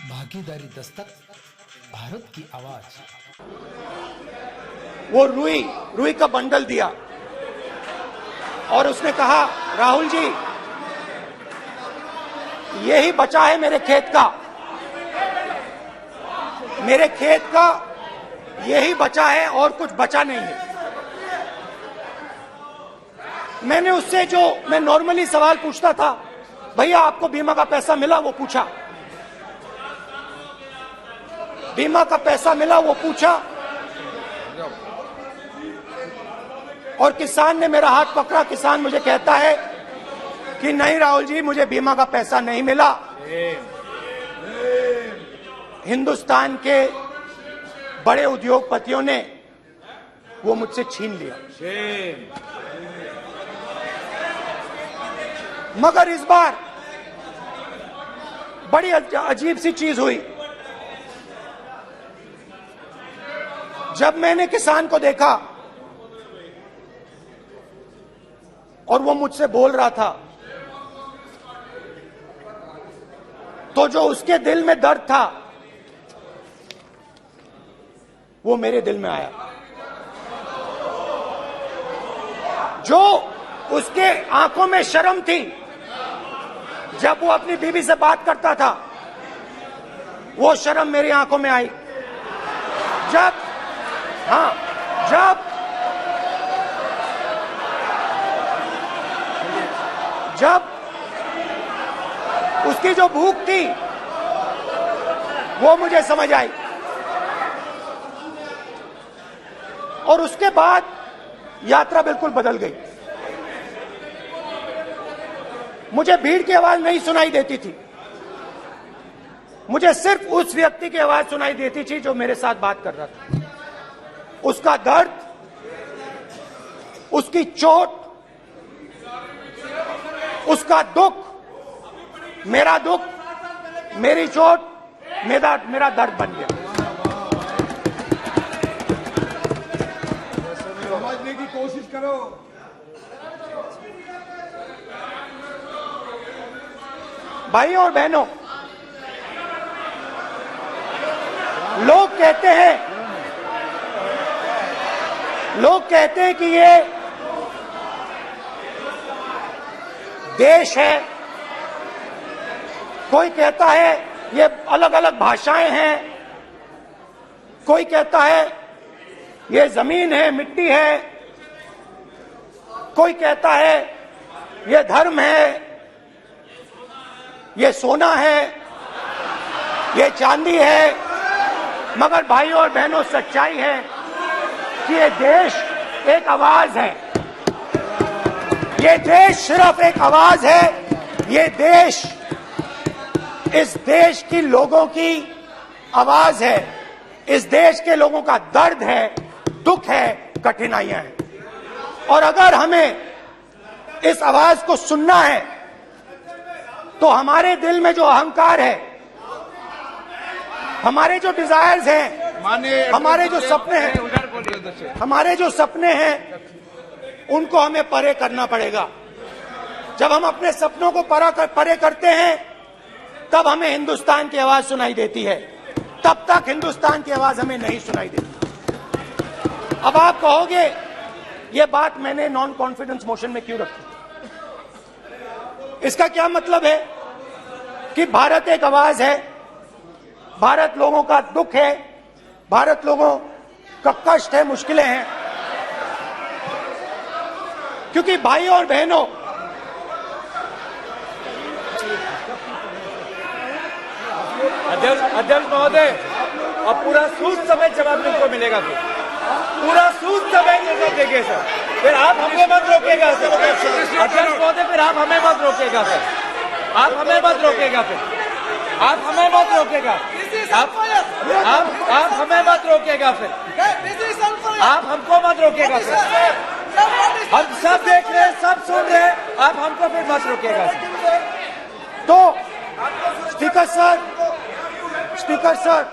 भागीदारी दस्तक, भारत की आवाज। वो रुई का बंडल दिया और उसने कहा, राहुल जी यही बचा है मेरे खेत का यही बचा है और कुछ बचा नहीं है। मैंने उससे जो मैं नॉर्मली सवाल पूछता था, भैया आपको बीमा का पैसा मिला, वो पूछा। बीमा का पैसा मिला वो पूछा, और किसान ने मेरा हाथ पकड़ा। किसान मुझे कहता है कि नहीं राहुल जी, मुझे बीमा का पैसा नहीं मिला। हिंदुस्तान के बड़े उद्योगपतियों ने वो मुझसे छीन लिया। मगर इस बार बड़ी अजीब सी चीज हुई। जब मैंने किसान को देखा और वो मुझसे बोल रहा था, तो जो उसके दिल में दर्द था वो मेरे दिल में आया। जो उसके आंखों में शर्म थी जब वो अपनी बीवी से बात करता था, वो शर्म मेरी आंखों में आई। जब उसकी जो भूख थी वो मुझे समझ आई। और उसके बाद यात्रा बिल्कुल बदल गई। मुझे भीड़ की आवाज नहीं सुनाई देती थी, मुझे सिर्फ उस व्यक्ति की आवाज सुनाई देती थी जो मेरे साथ बात कर रहा था। उसका दर्द, उसकी चोट, उसका दुख, मेरा दुख, मेरी चोट, मेरा दर्द बन गया। समझने की कोशिश करो। भाइयों और बहनों, लोग कहते हैं कि ये देश है, कोई कहता है ये अलग अलग भाषाएं हैं, कोई कहता है ये जमीन है, मिट्टी है, कोई कहता है ये धर्म है, ये सोना है, ये चांदी है। मगर भाइयों और बहनों, सच्चाई है कि ये देश एक आवाज है। ये देश सिर्फ एक आवाज है। ये देश इस देश की लोगों की आवाज है। इस देश के लोगों का दर्द है, दुख है, कठिनाइयां हैं। और अगर हमें इस आवाज को सुनना है तो हमारे दिल में जो अहंकार है, हमारे जो डिजायर्स हैं, हमारे जो सपने हैं, उनको हमें परे करना पड़ेगा। जब हम अपने सपनों को परे करते हैं, तब हमें हिंदुस्तान की आवाज सुनाई देती है। तब तक हिंदुस्तान की आवाज हमें नहीं सुनाई देती। अब आप कहोगे ये बात मैंने नॉन कॉन्फिडेंस मोशन में क्यों रखी? इसका क्या मतलब है कि भारत एक आवाज है, भारत लोगों का दुख है, भारत लोगों का कष्ट है, मुश्किलें हैं। क्योंकि भाइयों और बहनों, अध्यक्ष महोदय, अब पूरा सूद समेत जवाब तुमको मिलेगा। पूरा सूद समेत जवाब देंगे सर। फिर आप हमें मत रोकेगा सर। अध्यक्ष महोदय, फिर आप हमें मत रोकेगा सर। आप हमें मत रोकेगा फिर। आप हमें मत रोकेगा। आप हमें मत रोकेगा फिर। आप हमको मत रोकेगा सर। हम सब देख रहे हैं, सब सुन रहे हैं, आप हमको फिर मत रोकेगा सर। तो स्पीकर सर,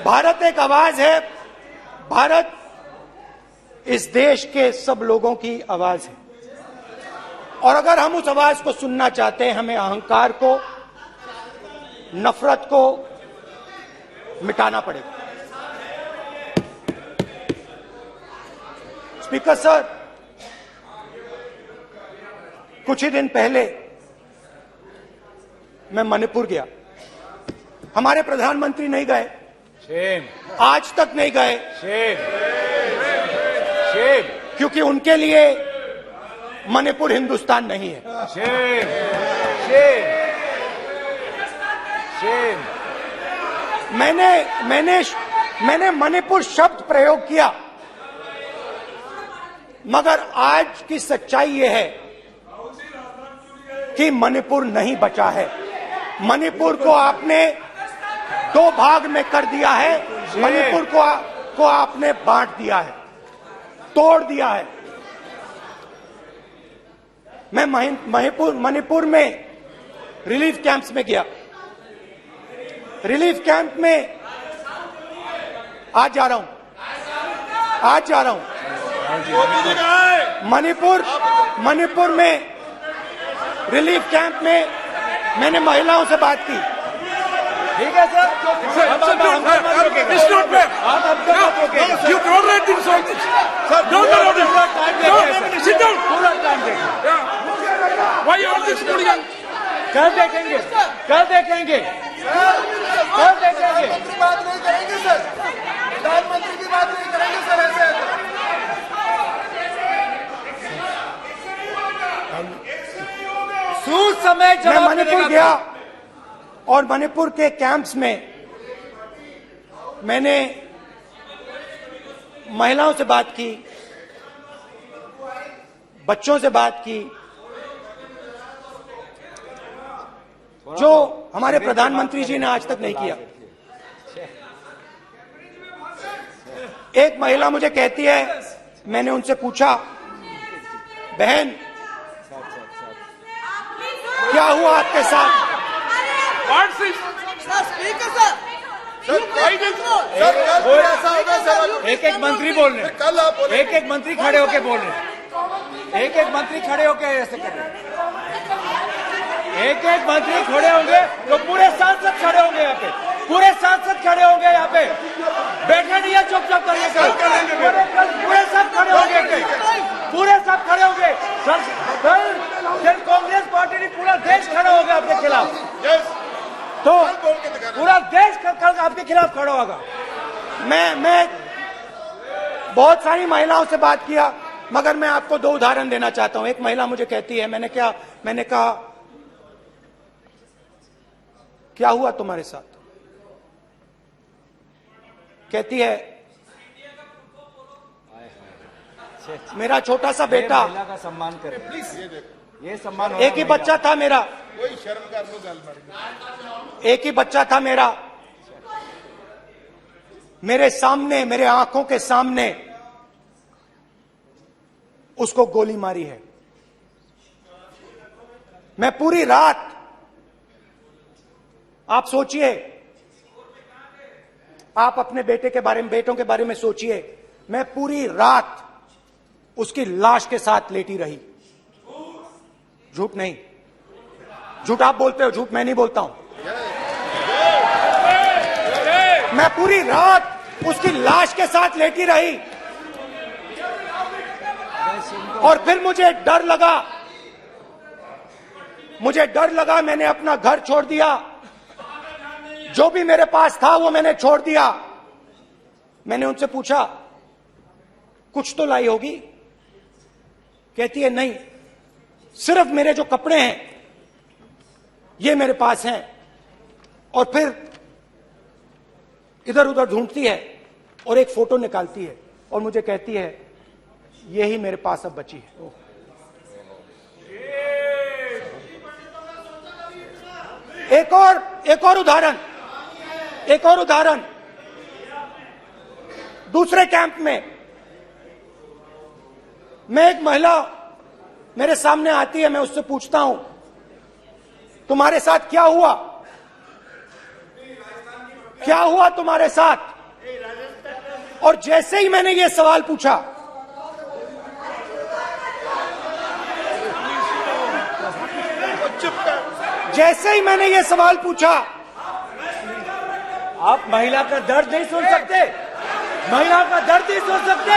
भारत एक आवाज है। भारत इस देश के सब लोगों की आवाज है। और अगर हम उस आवाज को सुनना चाहते हैं, हमें अहंकार को, नफरत को मिटाना पड़ेगा। स्पीकर सर, कुछ ही दिन पहले मैं मणिपुर गया। हमारे प्रधानमंत्री नहीं गए, शेम, आज तक नहीं गए, शेम, शेम, क्योंकि उनके लिए मणिपुर हिंदुस्तान नहीं है। Shame, shame, shame. मैंने मणिपुर शब्द प्रयोग किया, मगर आज की सच्चाई यह है कि मणिपुर नहीं बचा है। मणिपुर को आपने दो भाग में कर दिया है। मणिपुर को आपने बांट दिया है, तोड़ दिया है। मैं मणिपुर में रिलीफ कैंप्स में गया। रिलीफ कैंप में आज जा रहा हूं। मणिपुर में रिलीफ कैंप में मैंने महिलाओं से बात की। ठीक है सर, आप हमको मत रोकिएगा। आप हमको मत रोकिएगा। You tolerate this all this. Sir, Don't allow this. पूरा टाइम Don't देखिए have sir. any. Sit down. पूरा टाइम देखिए। Yeah. Why all this hooligan? कल देखेंगे, कल देखेंगे, कल देखेंगे। बात नहीं करेंगे सर, प्रधानमंत्री की बात नहीं करेंगे सर ऐसे। सूद समय मैं जवाब मणिपुर मिलेगा। गया और मणिपुर के कैंप्स में मैंने महिलाओं से बात की, बच्चों से बात की, जो हमारे प्रधानमंत्री जी ने आज तक नहीं किया। एक महिला मुझे कहती है, मैंने उनसे पूछा, बहन क्या हुआ आपके साथ? What's this? Speaker sir, Why this? Sir कल ऐसा होगा सर। एक एक मंत्री बोल रहे हैं, कल आप बोले एक एक मंत्री खड़े होके बोल रहे हैं, एक एक मंत्री खड़े होके ऐसे कर रहे हैं। एक एक मंत्री खड़े होंगे तो पूरे सांसद खड़े होंगे यहाँ पे, पूरे सांसद खड़े होंगे यहाँ पे। बैठे नहीं है, चुपचाप करिए। कल पूरे सब खड़े होंगे, पूरे सब खड़े होंगे। कल कांग्रेस पार्टी ने पूरा देश खड़ा होगा आपके खिलाफ। तो पूरा देश कल आपके खिलाफ खड़ा होगा। मैं बहुत सारी महिलाओं से बात किया, मगर मैं आपको दो उदाहरण देना चाहता हूं। एक महिला मुझे कहती है, मैंने कहा क्या हुआ तुम्हारे साथ? कहती है, मेरा छोटा सा बेटा, महिला का सम्मान करें प्लीज। ये सम्मान एक ही बच्चा था मेरा, कोई शर्म कर लो गल मारी। एक ही बच्चा था मेरा, मेरे सामने, मेरे आंखों के सामने उसको गोली मारी है। मैं पूरी रात, आप सोचिए, आप अपने बेटे के बारे में, बेटों के बारे में सोचिए, मैं पूरी रात उसकी लाश के साथ लेटी रही। झूठ नहीं, झूठ आप बोलते हो, झूठ मैं नहीं बोलता हूं। मैं पूरी रात उसकी लाश के साथ लेटी रही और फिर मुझे डर लगा, मैंने अपना घर छोड़ दिया, जो भी मेरे पास था वो मैंने छोड़ दिया। मैंने उनसे पूछा, कुछ तो लाई होगी? कहती है, नहीं, सिर्फ मेरे जो कपड़े हैं ये मेरे पास हैं। और फिर इधर उधर ढूंढती है और एक फोटो निकालती है और मुझे कहती है, यही मेरे पास अब बची है। एक और उदाहरण, दूसरे कैंप में मैं, एक महिला मेरे सामने आती है, मैं उससे पूछता हूं, तुम्हारे साथ क्या हुआ? क्या हुआ तुम्हारे साथ? और जैसे ही मैंने ये सवाल पूछा, जैसे ही मैंने ये सवाल पूछा, आप महिला का दर्द नहीं सुन सकते, महिला का दर्द नहीं सुन सकते,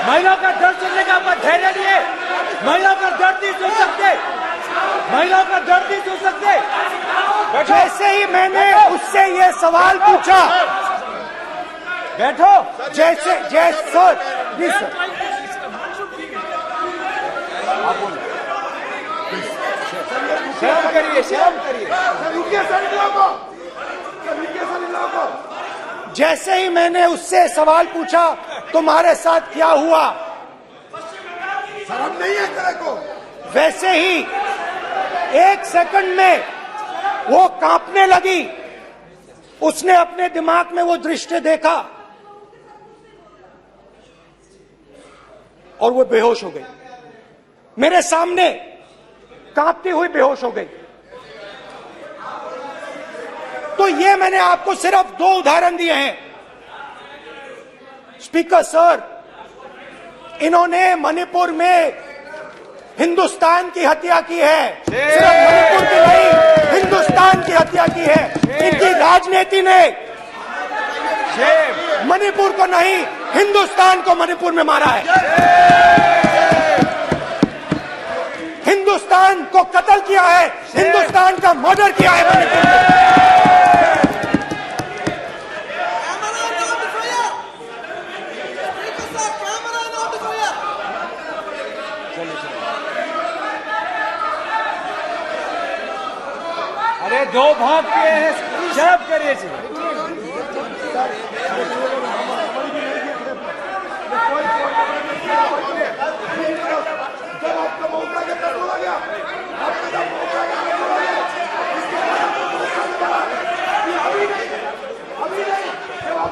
महिला का दर्द सुनने का आपका धैर्य नहीं है, महिला का दर्द नहीं सुन सकते, महिला का दर्द नहीं सुन सकते। जैसे ही मैंने उससे ये सवाल पूछा, बैठो। जैसे सर जी सर, शर्म करिए, शर्म करिए। जैसे ही मैंने उससे सवाल पूछा तुम्हारे साथ क्या हुआ, शर्म नहीं है तेरे को? वैसे ही 1 सेकंड में वो कांपने लगी। उसने अपने दिमाग में वो दृश्य देखा और वो बेहोश हो गई। मेरे सामने कांपती हुई बेहोश हो गई। तो ये मैंने आपको सिर्फ 2 उदाहरण दिए हैं। स्पीकर सर, इन्होंने मणिपुर में हिंदुस्तान की हत्या की है, सिर्फ मणिपुर की नहीं, हिंदुस्तान की हत्या की है। इनकी राजनीति ने मणिपुर को नहीं, हिंदुस्तान को मणिपुर में मारा है। हिंदुस्तान को कत्ल किया है, हिंदुस्तान का मर्डर किया है मणिपुर में। अरे 2 भाग किए हैं, शर्म करिए जी।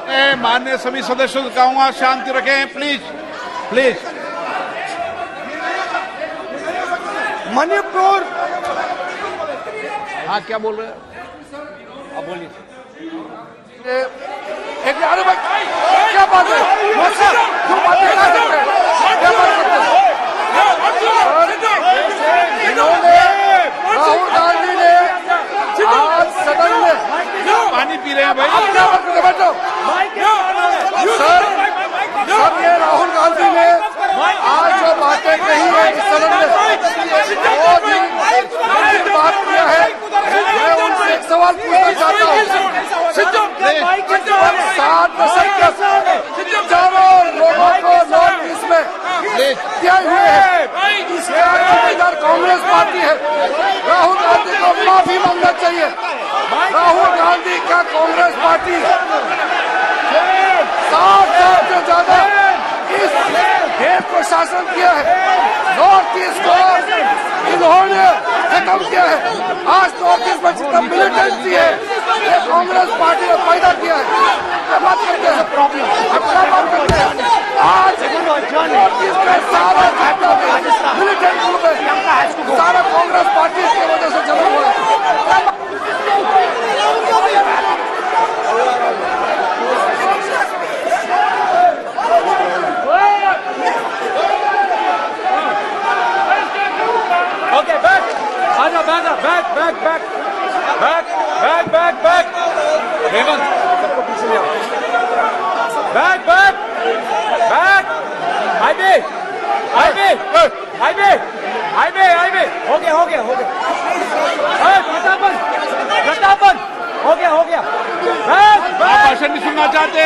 मैं माननीय सभी सदस्यों से कहूंगा शांति रखें, प्लीज प्लीज। मणिपुर, हाँ क्या बोल रहे हैं? अब बोलिए। एक अरे भाई क्या बात है? क्यों बात नहीं कर सकते? क्या बात करते हैं? इन्होंने राहुल गांधी ने आज सदन में पानी पी रहे हैं भाई। आप क्या बात करते? बैठो सर, सब ये राहुल गांधी ने आज जो बातें कही है इस सदन में, वो भी बात किया है। मैं उनसे एक सवाल पूछना चाहता हूँ। 60 दशक के हजारों लोगों को नॉर्थ ईस्ट में दिए हुए हैं, इसके इधर कांग्रेस पार्टी है। राहुल गांधी को माफी मांगना चाहिए। राहुल गांधी का कांग्रेस पार्टी 60 साल से ज्यादा इस देश को शासन किया है। नॉर्थ ईस्ट को इन्होंने खत्म किया है। आज नॉर्थ ईस्ट में जितना मिलिटेंसी है ये कांग्रेस पार्टी ने पैदा किया है। क्या बात करते हैं? क्या बात करते हैं? आज नॉर्थ ईस्ट में सारा मिलिटेंट ग्रुप है, सारा कांग्रेस पार्टी की वजह से चला हुआ है। ओके, बैक आजा, बैक हेमंत, सबको पीछे ले आओ। बैक हाईवे हो गया प्रतापन हो गया। आप भाषण नहीं सुनना चाहते?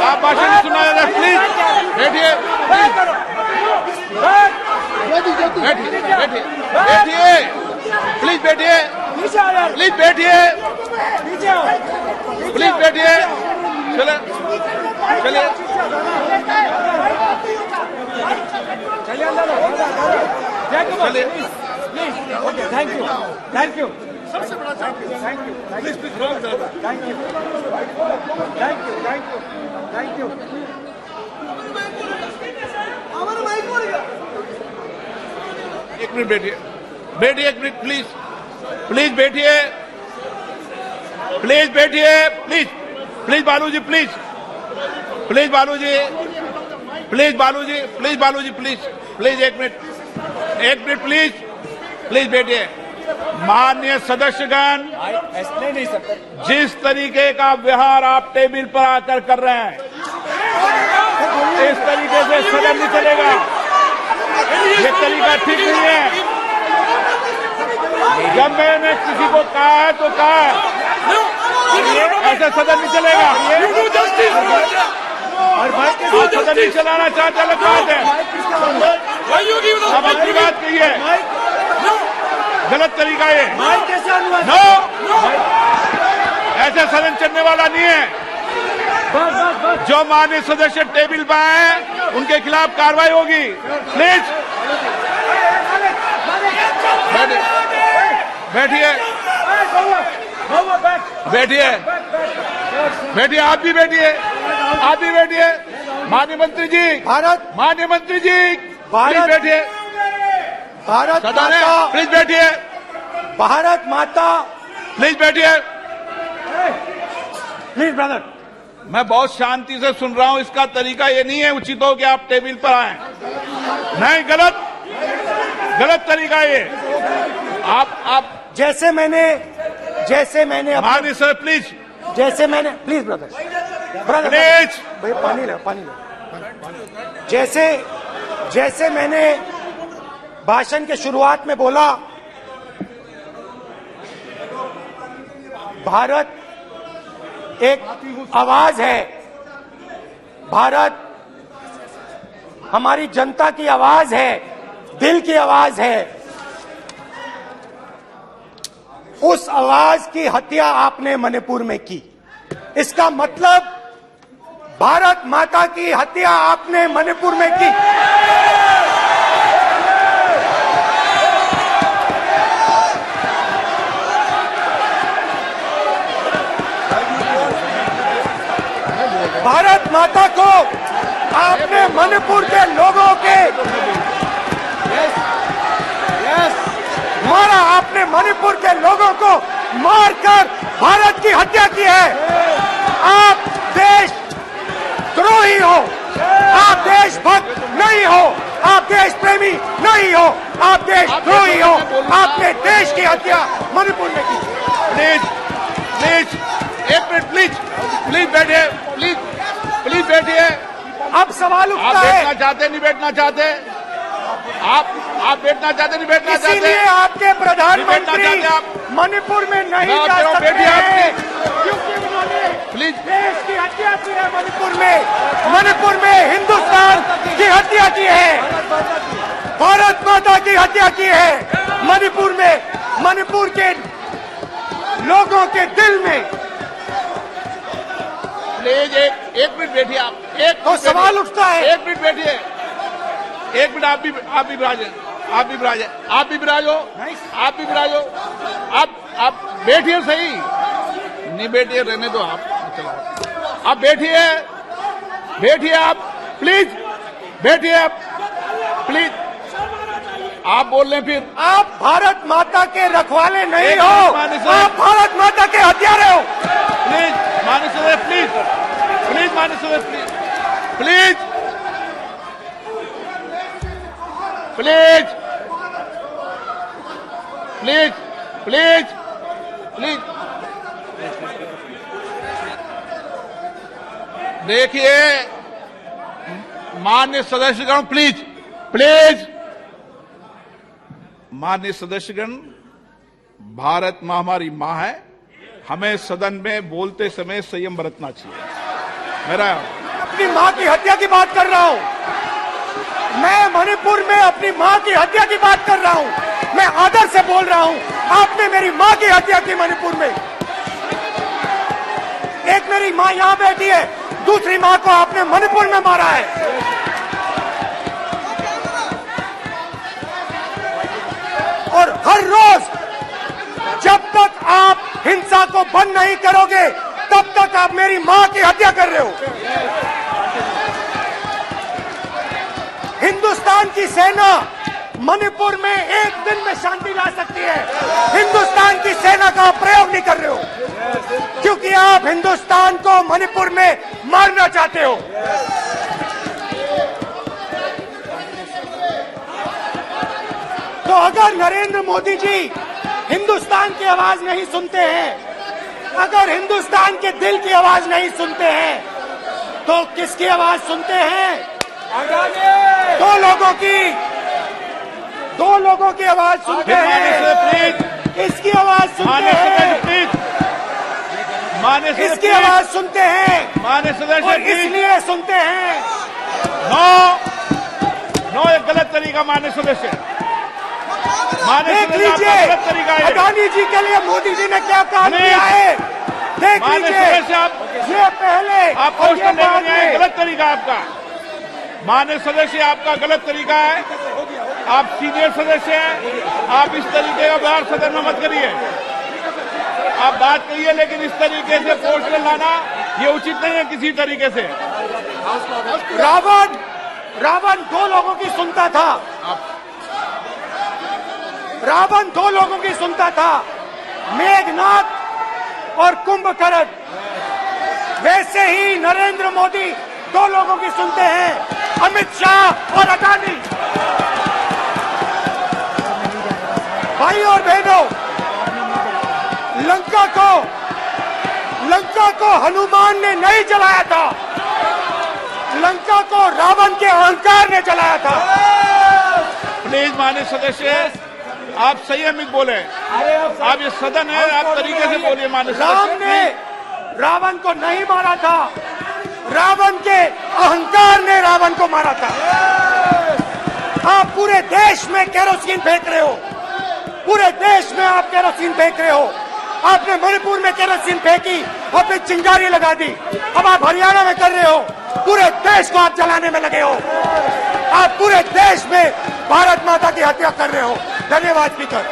आप भाषण नहीं सुनना चाहते? प्लीज बैठिए, प्लीज बैठिए, चलिए थैंक यू। सबसे बड़ा थैंक यू। एक मिनट बैठिए, एक मिनट प्लीज बैठिए, बालू जी प्लीज एक मिनट प्लीज बैठिए। माननीय सदस्यगण, ऐसे नहीं सकते। जिस तरीके का व्यवहार आप टेबल पर आकर कर रहे हैं, इस तरीके से सदन नहीं चलेगा। ये तरीका ठीक नहीं है। जब मैंने किसी को कहा है तो कहा है, ऐसे सदन नहीं चलेगा। आप सदन नहीं चलाना चाहते, अलग बात है। अब अपनी बात कहिए, गलत तरीका ये। नो, ऐसे सदन चलने वाला नहीं है। जो माननीय सदस्य टेबल पर आए उनके खिलाफ कार्रवाई होगी। प्लीज बैठिए, बैठिए, बैठिए, आप भी बैठिए, आप भी बैठिए। माननीय मंत्री जी, माननीय मंत्री जी, प्लीज बैठिए। भारत सदन है, माता, प्लीज बैठिए, भारत माता, प्लीज बैठिए। Please brother. मैं बहुत शांति से सुन रहा हूं। इसका तरीका ये नहीं है उचित हो कि आप टेबल पर आए। नहीं, गलत, गलत तरीका ये। आप जैसे मैंने माननीय सर, प्लीज, जैसे मैंने, प्लीज ब्रदर, प्लीज, भैया पानी लो, पानी लो। जैसे मैंने भाषण के शुरुआत में बोला, भारत एक आवाज है। भारत हमारी जनता की आवाज है, दिल की आवाज है। उस आवाज की हत्या आपने मणिपुर में की। इसका मतलब भारत माता की हत्या आपने मणिपुर में की। भारत माता को आपने मणिपुर के लोगों के मारा। आपने मणिपुर के लोगों को मारकर भारत की हत्या की है। आप देशद्रोही हो, आप देशभक्त नहीं हो, आप देश प्रेमी नहीं हो, आप देशद्रोही हो। आपने देश की हत्या मणिपुर में की। प्लीज, प्लीज, एक मिनट, प्लीज, प्लीज बैठिए, प्लीज, प्लीज बैठिए। अब सवाल आप उठता है, बैठना चाहते, नहीं बैठना चाहते? आप बैठना चाहते, नहीं बैठना चाहते? इसीलिए आपके प्रधानमंत्री बैठना चाहते आप? मणिपुर में नहीं मैं जा कह रहा हूं, सकते बैठिए हैं, आप क्योंकि उन्होंने प्लीज। देश की हत्या की है। मणिपुर में हिंदुस्तान की हत्या की है, भारत माता की हत्या की है। मणिपुर में, मणिपुर के लोगों के दिल में। प्लीज एक मिनट बैठिए आप। एक तो मिनट सवाल बैठिए। उठता है, एक मिनट बैठिए, एक मिनट। आप भी विराजे, आप भी विराजे, आप भी विराजो, आप भी विराजो। आप बैठिए, सही नहीं बैठिए, रहने दो आप। चलो, आप बैठिए, बैठिए आप, प्लीज बैठिए आप, प्लीज। आप बोल रहे फिर। आप भारत माता के रखवाले नहीं एक हो, मिनट, माननीय सर। आप भारत माता के हत्यारे हो। प्लीज माननीय सदस्य, प्लीज, प्लीज माननीय सदस्य, please, please, please, please, please. देखिए माननीय सदस्यगण, प्लीज, प्लीज। माननीय सदस्यगण, भारत मां हमारी मां है। हमें सदन में बोलते समय संयम बरतना चाहिए। मेरा अपनी मां की हत्या की बात कर रहा हूं। मैं मणिपुर में अपनी मां की हत्या की बात कर रहा हूं। मैं आदर से बोल रहा हूं। आपने मेरी मां की हत्या की मणिपुर में। एक मेरी मां यहां बैठी है, दूसरी मां को आपने मणिपुर में मारा है। और हर रोज जब तक आप हिंसा को बंद नहीं करोगे, तब तक आप मेरी मां की हत्या कर रहे हो। हिंदुस्तान की सेना मणिपुर में एक दिन में शांति ला सकती है। हिंदुस्तान की सेना का प्रयोग नहीं कर रहे हो, क्योंकि आप हिंदुस्तान को मणिपुर में मारना चाहते हो। तो अगर नरेंद्र मोदी जी हिंदुस्तान की आवाज नहीं सुनते हैं, अगर हिंदुस्तान के दिल की आवाज नहीं सुनते हैं, तो किसकी आवाज सुनते हैं? दो लोगों की आवाज सुनते हैं। इसकी आवाज सुनते हैं, इसकी आवाज सुनते हैं और इसलिए सुनते हैं। नो, ये गलत तरीका मान्य सदस्य। देख लीजिए अडानी जी के लिए मोदी जी ने क्या काम किया है। देख लीजिए, ये पहले आप और ये बाद में। गलत तरीका आपका। मान्य सदस्य आपका गलत तरीका है। आप सीनियर सदस्य हैं, आप इस तरीके का व्यवहार सदन में मत करिए। आप बात करिए, लेकिन इस तरीके से पोस्टर लाना ये उचित नहीं है किसी तरीके से। रावण दो लोगों की सुनता था। रावण दो लोगों की सुनता था, मेघनाथ और कुंभकर्ण। वैसे ही नरेंद्र मोदी दो लोगों की सुनते हैं, अमित शाह और अडानी। भाई और बहनों, लंका को हनुमान ने नहीं जलाया था, लंका को रावण के अहंकार ने जलाया था। प्लीज माननीय सदस्य, आप संयमित बोले। आप ये सदन है, आप तरीके से बोलिए। माननीय राम ने रावण को नहीं मारा था, रावण के अहंकार ने रावण को मारा था। आप पूरे देश में केरोसिन फेंक रहे हो, पूरे देश में आप केरोसिन फेंक रहे हो। आपने मणिपुर में केरोसिन फेंकी, अपनी चिंगारी लगा दी। अब आप हरियाणा में कर रहे हो, पूरे देश को आप जलाने में लगे हो। आप पूरे देश में भारत माता की हत्या कर रहे हो। धन्यवाद स्पीकर।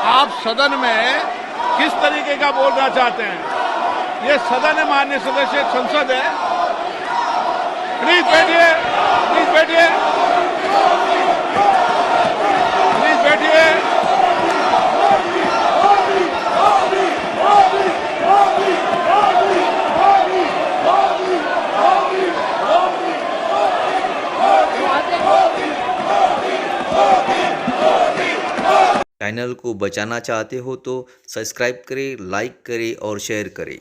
आप सदन में किस तरीके का बोलना चाहते हैं? ये सदन है, माननीय सदस्य, संसद है। प्लीज बैठिए, प्लीज बैठिए, प्लीज बैठिए। चैनल को बचाना चाहते हो तो सब्सक्राइब करें, लाइक करें और शेयर करें।